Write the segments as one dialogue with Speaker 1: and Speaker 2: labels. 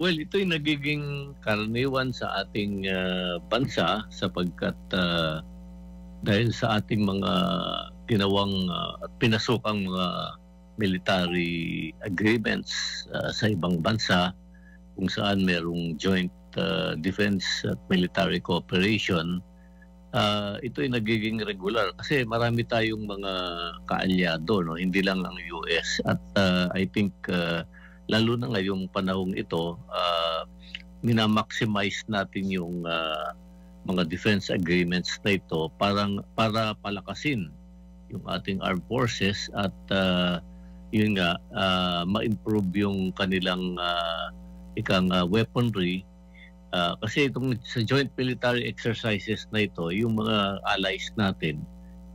Speaker 1: Well, ito'y nagiging karaniwan sa ating bansa sapagkat dahil sa ating mga ginawang at pinasukang mga military agreements sa ibang bansa kung saan merong joint defense at military cooperation, ito'y nagiging regular kasi marami tayong mga kaalyado, no? Hindi lang ang US at I think lalo na ngayong panahong ito, minamaximize natin yung mga defense agreements na ito para palakasin yung ating armed forces at yun nga, ma-improve yung kanilang weaponry. Kasi itong sa joint military exercises na ito, yung mga allies natin,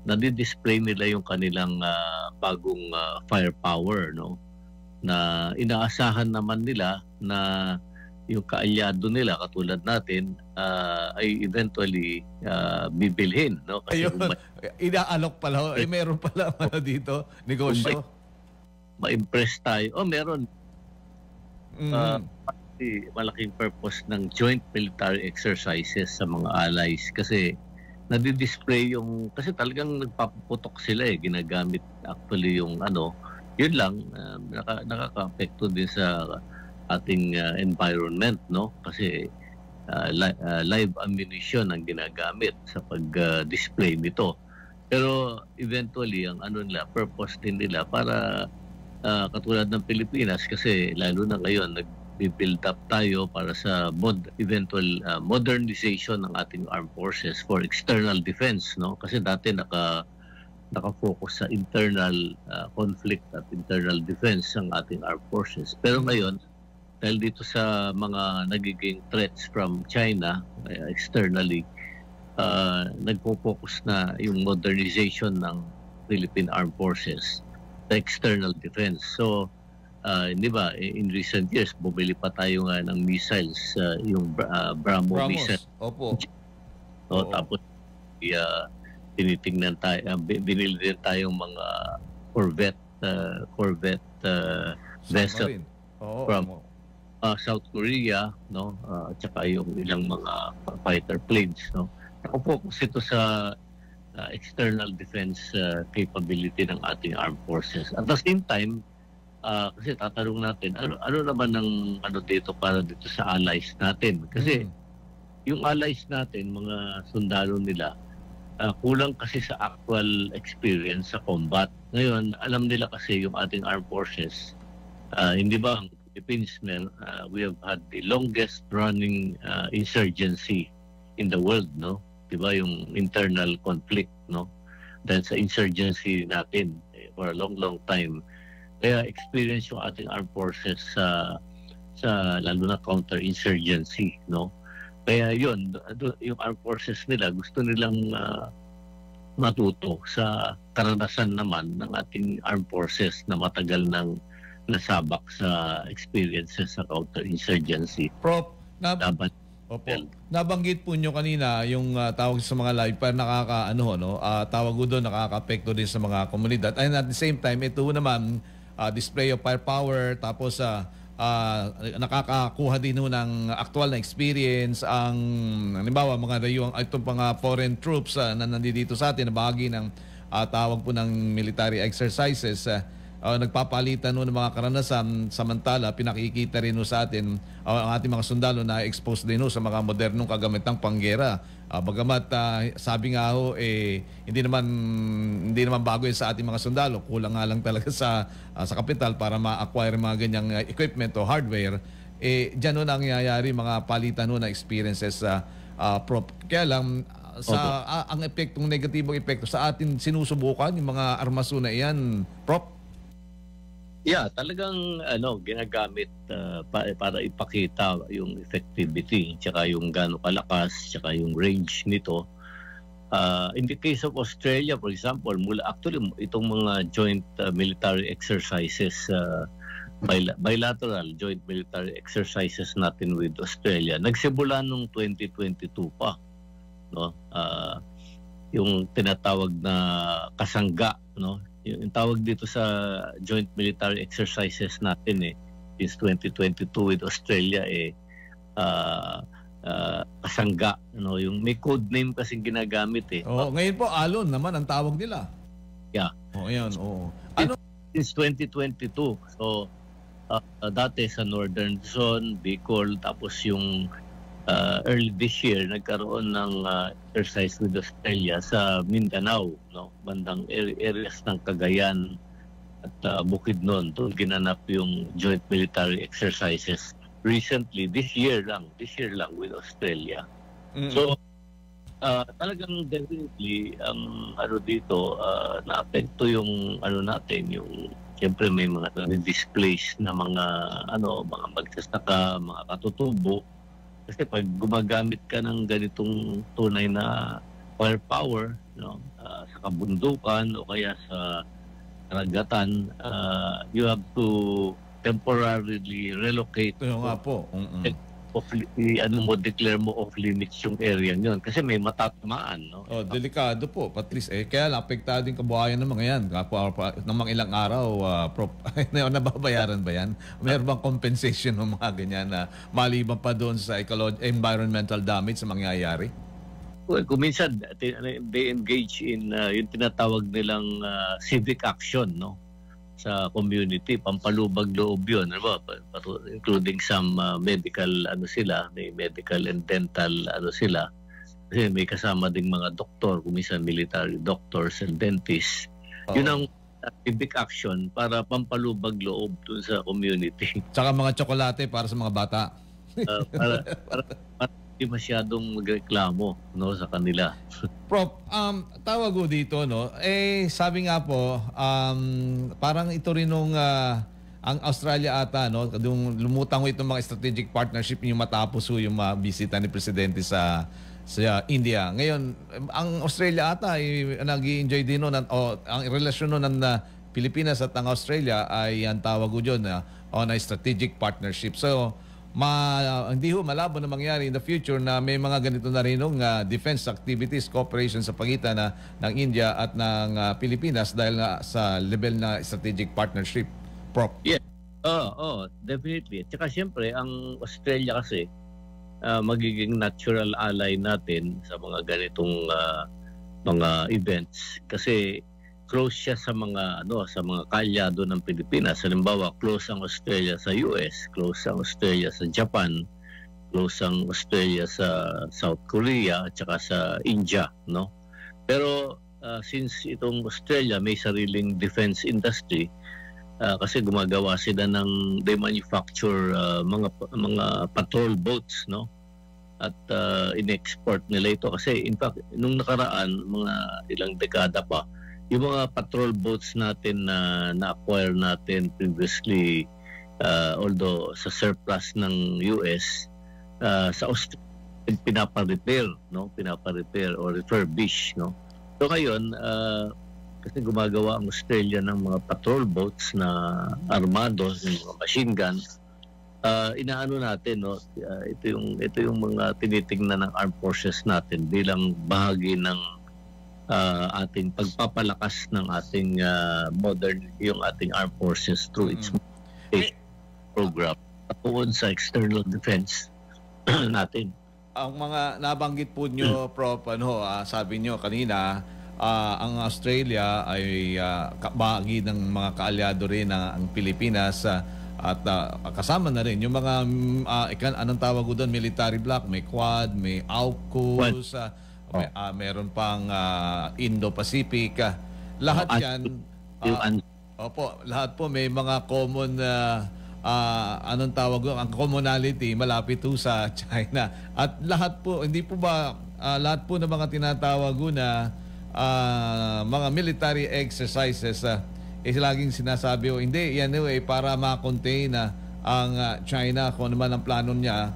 Speaker 1: nadi-display nila yung kanilang bagong firepower, no? Na inaasahan naman nila na yung kaalyado nila katulad natin ay eventually bibilhin, no? Kasi
Speaker 2: Ayun, inaalok pala. Meron pala dito, negosyo.
Speaker 1: Ma-impress tayo. Meron.
Speaker 2: Mm.
Speaker 1: Malaking purpose ng joint military exercises sa mga allies kasi nadi-display yung, kasi talagang nagpaputok sila ginagamit actually yung yun lang, nakaka-apekto din sa ating environment, no? Kasi live ammunition ang ginagamit sa pag-display nito. Pero eventually, ang purpose din nila para katulad ng Pilipinas, kasi lalo na ngayon, nag-build up tayo para sa eventual modernization ng ating armed forces for external defense, no? Kasi dati nakafocus sa internal conflict at internal defense ang ating armed forces. Pero ngayon, dahil dito sa mga nagiging threats from China externally, nagpo-focus na yung modernization ng Philippine Armed Forces sa external defense. So, di ba, in recent years, bumili pa tayo nga ng missiles, yung BrahMos missile.
Speaker 2: Opo.
Speaker 1: Tapos, tinitingnan tayo, binili din tayong mga Corvette vessel from South Korea, no? At saka yung ilang mga fighter planes, no? Nakafocus ito sa external defense capability ng ating armed forces. At the same time, kasi tatanong natin, ano naman ang dito para dito sa allies natin? Kasi yung allies natin, mga sundalo nila, kulang kasi sa actual experience sa combat. Ngayon, alam nila kasi yung ating armed forces, hindi ba ang Philippines, we have had the longest running insurgency in the world, no? Di ba yung internal conflict, no? Dahil sa insurgency natin for a long time. Kaya experience yung ating armed forces sa lalo na counter-insurgency, no? Kaya yun, yung armed forces nila, gusto nilang matuto sa karanasan naman ng ating armed forces na matagal nang nasabak sa experiences sa counter-insurgency.
Speaker 2: Prof, nabanggit po nyo kanina yung tawag sa mga live para tawag ko doon, nakaka-apekto din sa mga komunidad. And at the same time, ito naman, display of firepower, tapos nakakakuha din ng actual na experience ang halimbawa itong mga foreign troops na nandito sa atin na bahagi ng tawag po ng military exercises, nagpapalitan ng mga karanasan, samantala pinakikita rin sa atin ang ating mga sundalo na expose din sa mga modernong kagamitang panggera. Bagamat sabi nga hindi naman bago yan sa ating mga sundalo, kulang nga lang talaga sa kapital para ma-acquire mga ganyang equipment o hardware. Diyan ang nangyayari mga palitan na experiences Prof. Kaya lang ang negatibong epekto sa atin sinusubukan yung mga armaso na iyan, Prof.
Speaker 1: Yeah, talagang ginagamit para ipakita yung effectivity, tsaka yung gaano kalakas, tsaka yung range nito. In the case of Australia, for example, itong mga joint military exercises, bilateral joint military exercises natin with Australia, nagsimula nung 2022 pa, no? Yung tinatawag na kasangga, no? Yung tawag dito sa joint military exercises natin since 2022 with Australia kasangga, yung may code name kasi ginagamit
Speaker 2: ngayon po alon naman ang tawag nila.
Speaker 1: Yeah.
Speaker 2: Ayan,
Speaker 1: Since 2022. So dati sa Northern Zone, Bicol, tapos yung early this year nagkaroon ng exercise with Australia sa Mindanao, bandang areas ng Cagayan at Bukidnon. Doon ginanap yung joint military exercises recently, this year lang with Australia. So talagang definitely ang dito naapekto yung natin, yung siyempre may mga displaced na mga mga magsasaka, mga katutubo. Kasi pag gumagamit ka ng ganitong tunay na firepower, sa kabundukan o kaya sa karagatan, you have to temporarily relocate.
Speaker 2: Ito nga po.
Speaker 1: Declare mo off limits yung area yun kasi may matatamaan,
Speaker 2: delikado po, Patris. Kaya apektado yung kabuhayan ng mga yan. Ng mga ilang araw, Prof, nababayaran ba yan? Meron bang compensation ng mga ganyan na maliban pa doon sa environmental damage sa mangyayari?
Speaker 1: Well, kung minsan, they engage in yung tinatawag nilang civic action, sa community, pampalubag loob yun, including some medical may medical and dental sila. Kasi may kasama ding mga doktor, kuminsan military doctors and dentists. Yun ang civic action para pampalubag loob dun sa community.
Speaker 2: Tsaka mga tsokolate para sa mga bata.
Speaker 1: para hindi masyadong magreklamo sa kanila.
Speaker 2: Prof, tawag ko dito, sabi nga po, parang ito rin nung ang Australia ata, yung lumutang ko itong mga strategic partnership yung matapos yung bisita ni Presidente sa India. Ngayon, ang Australia ata ay nag-i-enjoy din ang relasyon ng Pilipinas at ang Australia ay ang tawag ko dyan on a strategic partnership. So, hindi malabo na mangyari in the future na may mga ganito na rin defense activities, cooperation sa pagitan ng India at ng Pilipinas dahil sa level na strategic partnership, Prof.
Speaker 1: Yeah. Definitely. At saka siyempre, ang Australia kasi magiging natural ally natin sa mga ganitong mga events kasi close siya sa mga kaalyado ng Pilipinas. Halimbawa, close ang Australia sa US, close ang Australia sa Japan, close ang Australia sa South Korea at saka sa India, Pero since itong Australia may sariling defense industry, kasi gumagawa sila they manufacture mga patrol boats, at in-export nila ito kasi in fact nung nakaraan mga ilang dekada pa yung mga patrol boats natin na na-acquire natin previously, although sa surplus ng US, sa Australia pinapa-repair or refurbish, So ngayon, kasi gumagawa ang Australia ng mga patrol boats na armado, yung mga machine gun, inaano natin, ito yung mga tinitingnan ng armed forces natin bilang bahagi ng ating pagpapalakas ng ating yung ating armed forces through its program at sa external defense natin.
Speaker 2: Ang mga nabanggit po nyo, Prof, sabi nyo kanina, ang Australia ay bahagi ng mga kaalyado rin ng Pilipinas at kasama na rin yung mga anong tawag ko doon, military bloc, may Quad, may AUKUS, meron pang Indo-Pacific. Lahat yan, lahat po may mga common anong tawag doon, ang commonality malapit po sa China. At lahat po, hindi po ba lahat po ng mga tinatawag na mga military exercises laging sinasabi hindi, yan para ma-contain ang China kung ano man ang plano niya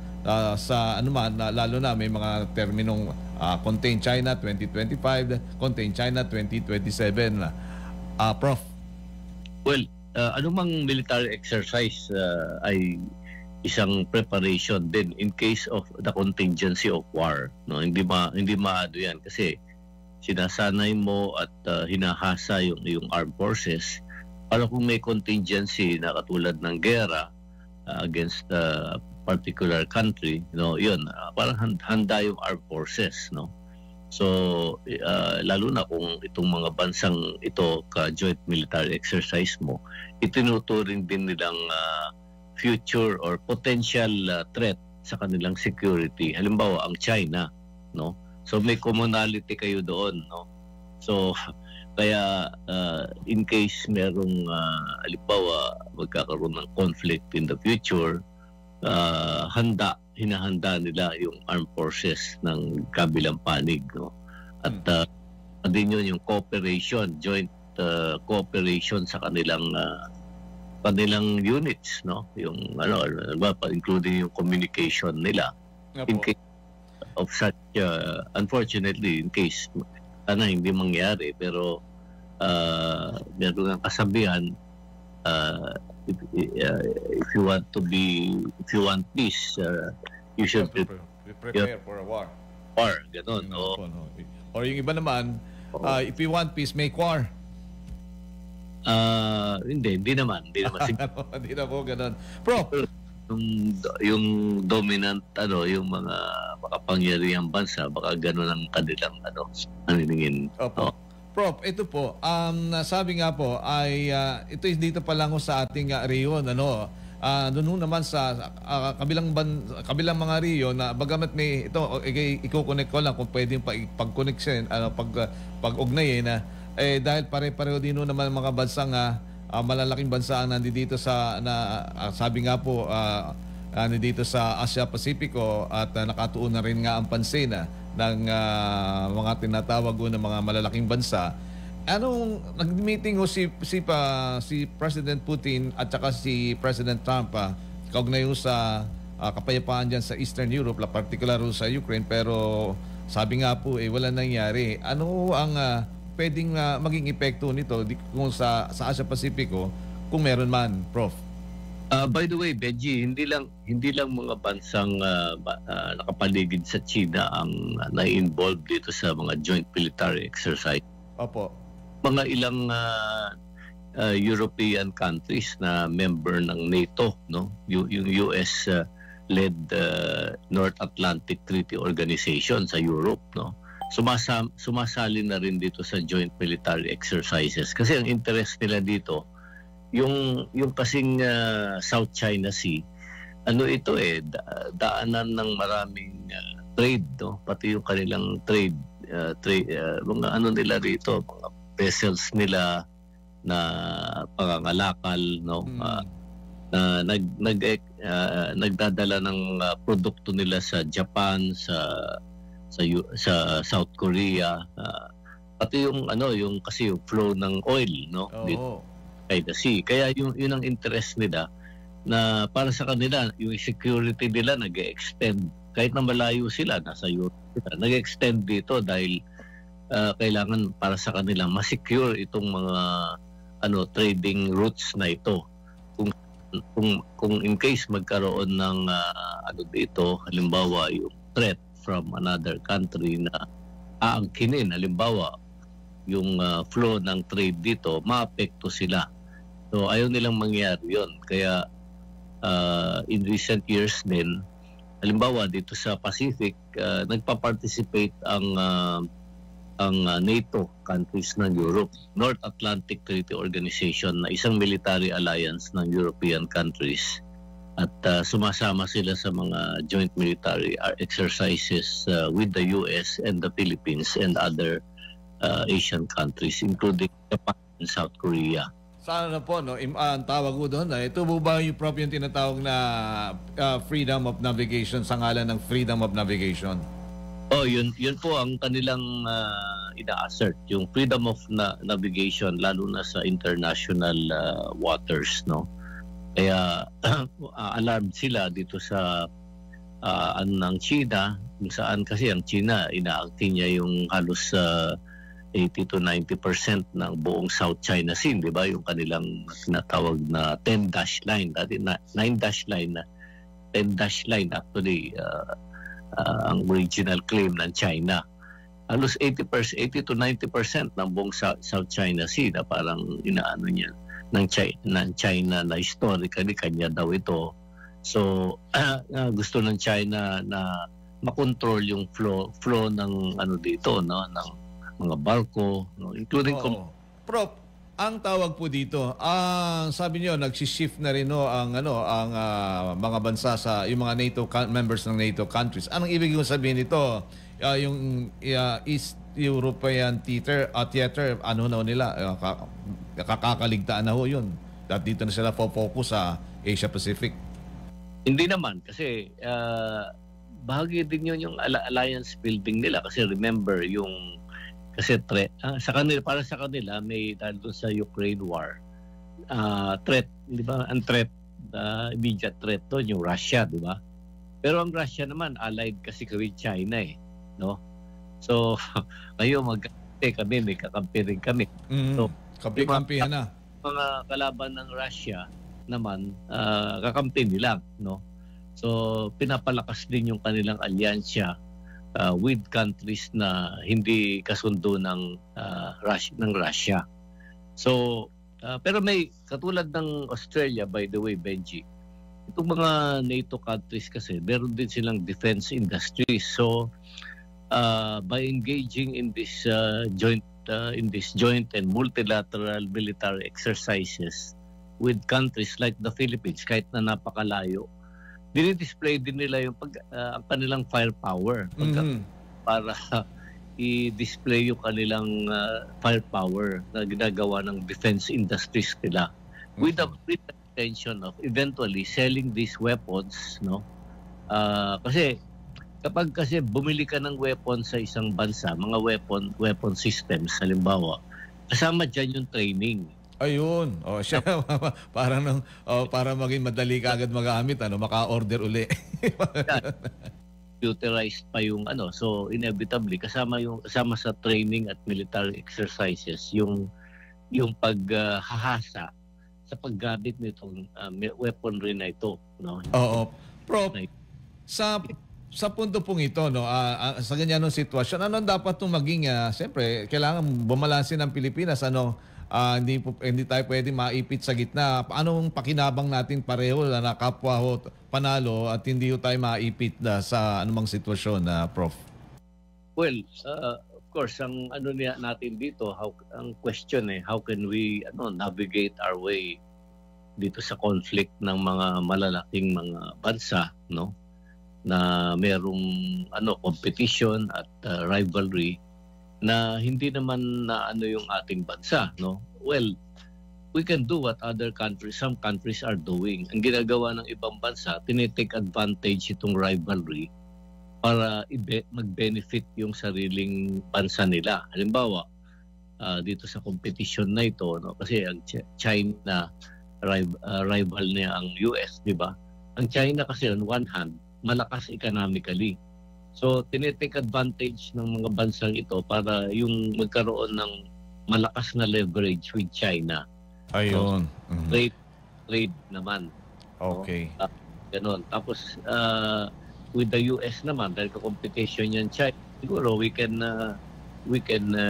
Speaker 2: sa lalo na may mga terminong Contain China 2025, Contain China 2027. Prof.
Speaker 1: Well, anumang military exercise ay isang preparation din in case of the contingency of war. Hindi maado yan kasi sinasanay mo at hinahasa yung armed forces para kung may contingency na katulad ng gera, against a particular country, yun, parang handa yung armed forces, no? So, lalo na kung itong mga bansang ito ka-joint military exercise mo, itinuturing din nilang future or potential threat sa kanilang security. Halimbawa, ang China, no? So, may commonality kayo doon, no? So, kaya in case merong halimbawa magkakaroon ng conflict in the future, hinahanda nila yung armed forces ng kabilang panig, no? At din yun yung cooperation, joint cooperation sa kanilang units, no? Yung including yung communication nila. In case of such, unfortunately, in case sana hindi mangyari, pero meron ng kasabihan, if you want peace, you should
Speaker 2: prepare for a war.
Speaker 1: Ganun, no?
Speaker 2: Or yung iba naman, if you want peace, make war.
Speaker 1: Hindi naman.
Speaker 2: Hindi na po ganun. Bro,
Speaker 1: yung dominant, yung mga makapangyarihang bansa, baka ganun ang kanilang anilingin.
Speaker 2: Opo. Prof, ito po, sabi nga po ay ito dito pa lang sa ating rehiyon, doon naman sa kabilang mga rehiyon na bagamat may ito i-connect ko lang kung pwedeng pag-connection pag-ugnayin dahil pare-pareho din naman mga bansang malalaking bansa ang nandito sa sabi nga po nandito sa Asia Pacifico at nakatuon na rin nga ang pansin ng mga tinatawag ng mga malalaking bansa. Anong nag-meeting si President Putin at saka si President Trump kaugnay sa kapayapaan dyan sa Eastern Europe, particular sa Ukraine, pero sabi nga po wala nangyari. Ano ang pwedeng maging epekto nito kung sa Asia Pacifico kung meron man, Prof?
Speaker 1: By the way, Benji, hindi lang mga bansang nakapaligid sa China ang na-involved dito sa mga joint military exercise.
Speaker 2: Opo.
Speaker 1: Mga ilang European countries na member ng NATO, no? Yung US led North Atlantic Treaty Organization sa Europe, no? Sumasali na rin dito sa joint military exercises kasi ang interest nila dito yung kasing South China Sea, ito daanan ng maraming trade, no? Pati yung kanilang trade mga nila rito, mga vessels nila na pangangalakal, no? Na nagdadala ng produkto nila sa Japan, sa South Korea, pati yung kasi yung flow ng oil, no? Dito by the sea. Kaya yun ang interest nila na para sa kanila, yung security nila nag-extend. Kahit na malayo sila, nasa Europe, nag-extend dito dahil kailangan para sa kanila ma-secure itong mga trading routes na ito. Kung in case magkaroon ng dito, halimbawa yung threat from another country na aangkinin, halimbawa yung flow ng trade dito, maapekto sila. So ayaw nilang mangyari yun. Kaya in recent years din, halimbawa dito sa Pacific, nagpa-participate ang NATO countries ng Europe, North Atlantic Treaty Organization, na isang military alliance ng European countries. At sumasama sila sa mga joint military exercises with the US and the Philippines and other Asian countries, including Japan and South Korea.
Speaker 2: Sana po, ang tawag ko doon, ito po ba yung yung tinatawag na freedom of navigation sa ngalan ng freedom of navigation?
Speaker 1: Yun po ang kanilang ina-assert, yung freedom of navigation, lalo na sa international waters, no? Kaya alarmed sila dito sa ng China, kung saan kasi ang China, inaakti niya yung halos 80 to 90% ng buong South China Sea, di ba? Yung kanilang tinatawag na 10-dash line. Dati 9-dash line na 10-dash line actually ang original claim ng China. Halos 80 to 90% ng buong South China Sea na parang inaano niya ng China na historically kanya daw ito. So gusto ng China na makontrol yung flow ng ano dito, no, ng mga barko, no, including
Speaker 2: Prof, ang tawag po dito, sabi niyo nagsi-shift na rin no ang mga bansa sa yung mga NATO members ng NATO countries. Anong ibig sabihin nito? Yung East European theater ano na nila kakaligtaan na ho yun. At dito na sila focus sa Asia Pacific.
Speaker 1: Hindi naman kasi bahagi din yun yung alliance building nila kasi remember yung kasi sa kanila, para sa kanila may dahil doon sa Ukraine war threat, di ba? Ang threat, immediate threat doon yung Russia, di ba? Pero ang Russia naman allied kasi with China no? So ngayon kami may kakampi rin kami. So
Speaker 2: kampi-kampihan na.
Speaker 1: Mga kalaban ng Russia naman kakampi nila, no? So pinapalakas din yung kanilang alyansya with countries na hindi kasundo ng Russia. So pero may katulad ng Australia, by the way, Benji. Itong mga NATO countries kasi meron din silang defense industries. So by engaging in this joint and multilateral military exercises with countries like the Philippines, kahit na napakalayo, dinidisplay din nila yung ang kanilang firepower para i-display yung kanilang firepower na ginagawa ng defense industries nila with the intention of eventually selling these weapons, no? Kasi kapag bumili ka ng weapon sa isang bansa, mga weapon systems halimbawa, kasama diyan yung training.
Speaker 2: Ayun. Siya para maging madali ka agad magamit, maka-order uli.
Speaker 1: Computerized pa yung so inevitably kasama sa training at military exercises yung paghahasa sa paggamit nitong weaponry na ito, no?
Speaker 2: Oo. Prof, sa punto pong ito, no, sa ganyanong sitwasyon, ano dapat itong maging, siyempre, kailangan bumalansin ng Pilipinas, hindi tayo pwede maipit sa gitna. Anong pakinabang natin pareho na kapwa ho panalo at hindi ho tayo maipit sa anumang sitwasyon, Prof?
Speaker 1: Well, of course, ang natin dito, ang question how can we navigate our way dito sa conflict ng mga malalaking mga bansa, no? Na merong competition at rivalry na hindi naman na yung ating bansa, no? Well, we can do what some countries are doing. Ang ginagawa ng ibang bansa, tinitake advantage itong rivalry para mag-benefit yung sariling bansa nila. Halimbawa, dito sa competition na ito, no? Kasi ang China rival niya ang US, di ba? Ang China kasi on one hand, malakas economically. So, tinitake advantage ng mga bansang ito para yung magkaroon ng malakas na leverage with China.
Speaker 2: Ayun.
Speaker 1: So, trade naman.
Speaker 2: Okay.
Speaker 1: Ganon. Tapos, with the US naman, dahil competition yan China, siguro we can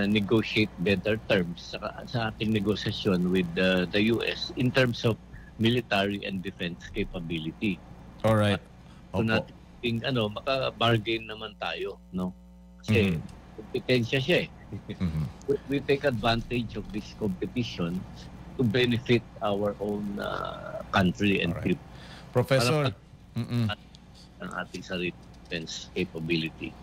Speaker 1: negotiate better terms sa ating negosasyon with the US in terms of military and defense capability.
Speaker 2: All right.
Speaker 1: Maka-bargain naman tayo, no? Kasi kompetensya siya We take advantage of this competition to benefit our own country and people.
Speaker 2: Professor,
Speaker 1: ang ating sarili defense capability.